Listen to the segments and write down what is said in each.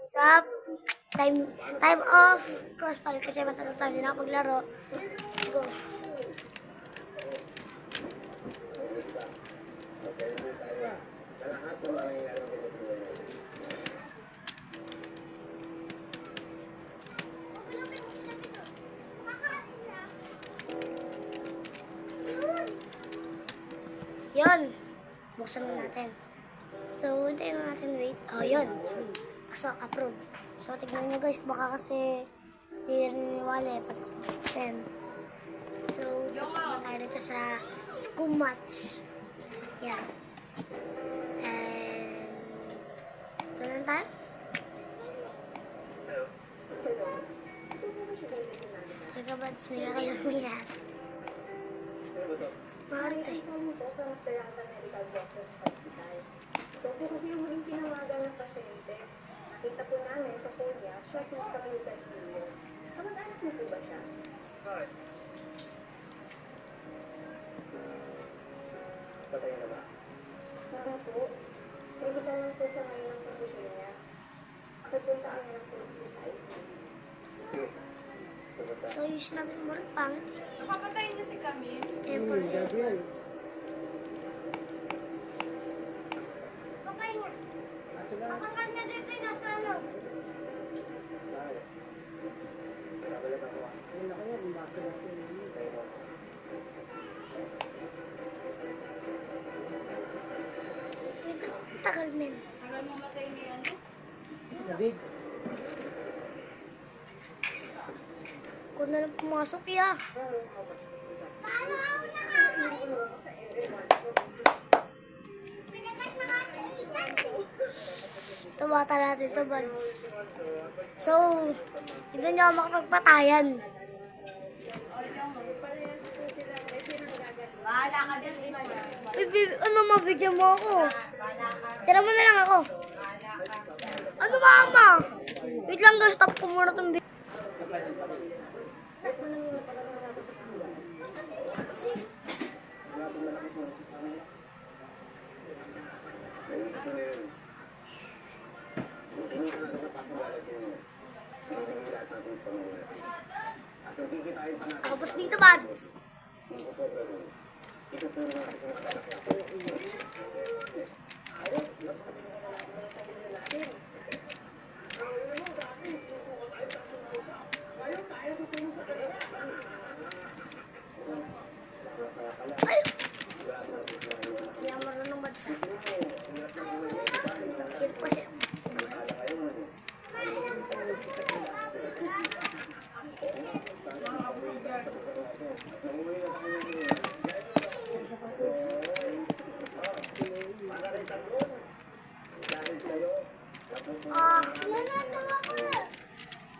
Sa time off, crossfire kasi matulog tayo na paglaro. Let's go. Yun. Buksan na natin. So, hintayin na natin wait. Oh, yun. Pasok, approve. So, tignan nyo guys. Baka kasi hindi rin niniwala eh. Pasok natin. So, pasok na tayo dito sa school match. Yan. And, ito lang tayo. Teka ba, may kakailang mo yan. Mahal tayo. Ito po kasi yung huling tinawagan ng pasyente. Nakita po namin sa phone niya, siya si Camille Castillo. Kamag-anak mo po ba siya? Hi. Patay na ba? Para po. Medical lang po sa ngayon ang kondisyon niya. Kapunta kami ng po sa ICU. So, use natin mo rin pangit. Napapatayin niyo si Camille? Temple. Pakanggan niya dito yung nasa ano? Tagal men. Tagal mo matay ni ano? David. Kung na lang pumasok ya. Paano ako nakakain? Ito bata natin ito, buds. So, hindi nyo ako makapagpatayan. Bahala ka din, Inoy. Ano, mabigyan mo ako? Bahala ka. Tira mo na lang ako. Bahala ka. Ano mama? Wait lang guys, stop ko muna itong video. Tapos dito, buds. Ay! Hindi ako marunong buds. Hit pa siya.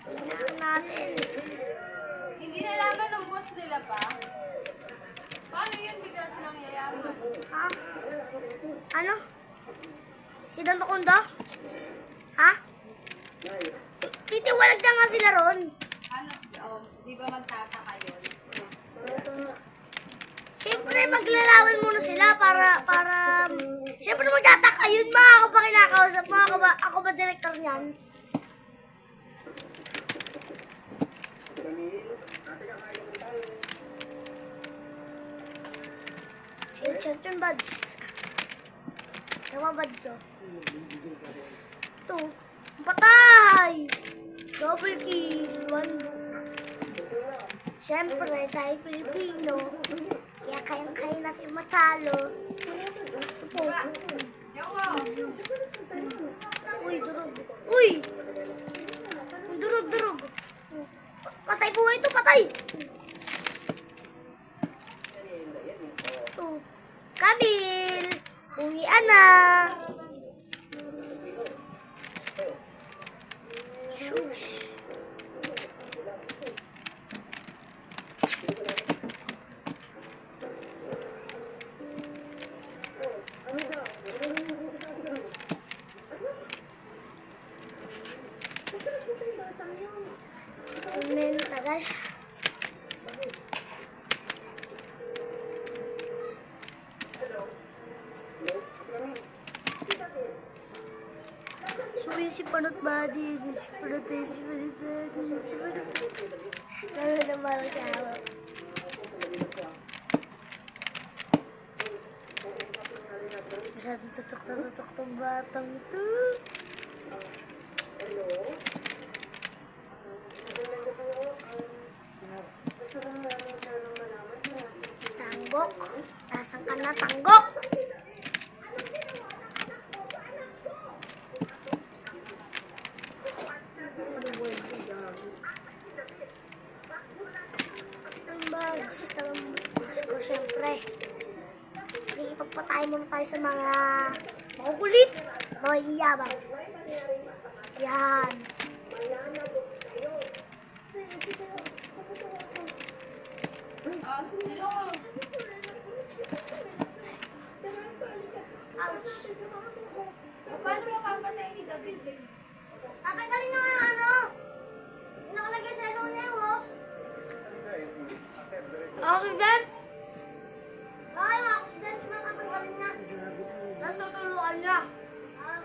Kailangan natin. Hindi nalaman ng boss nila pa? Paano yun bigla silang yayaman? Ha? Ano? Si Don Macondo? Ha? Titiwalag na nga sila ron. Ano? Di ba magtataka yun? Siyempre maglalawan muna sila para siyempre magtataka yun mga ako pa kinakausap mo. Ako ba director niyan? Headshot yun, buds. Tama, buds, oh. Ito. Patay! Double kill. One. Siyempre, tayo Pilipino. Kaya kayang-kaya natin matalo. Ito po. Yawa! Uy, durog. Uy! Durog. Patay po ito, patay! Ito. Camille! Uwian na! Shush! Men, tagal. So, yun si Panot body, desperate, desperate, desperate. Lalo na parang kawa. Masyadong tutok na tutok ng batang to. Tanggok. Nasaan ka na, tanggok? Tambags ko, syempre. Ipagpatay muna tayo sa mga makukulit, mga iyabang. Yan. Hello. Paano mapapatay ni David yun? Tatanggalin na nga ano. Yung nakalagay sa ano niya yung host. Accident? Ay, yung accident na tatanggalin na. Tapos tutuluan niya. Ah.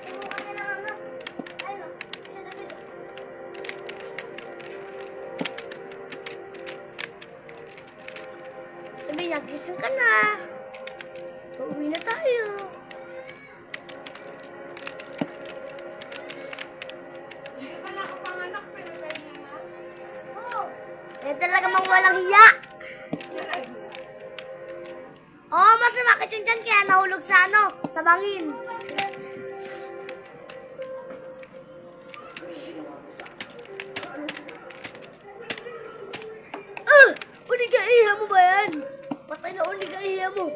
Tuluan niya lang ano. Ay no, si David. Sabi niya, gising ka na. Pauwi na tayo. Hindi pa nakapanganak pero ganyan na. Oo. Eh talaga mang walang hiya. Oo, mas sumakit yung dyan kaya nahulog sa ano, sa bangin. Uli ka iha mo ba yan? Patay na uli ka iha mo.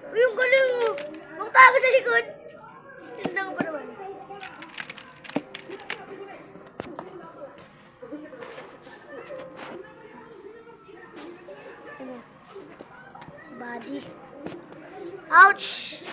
Uy, yung galing mo. Magtago sa likod. Tindang pa naman. Ano? Body. Ouch!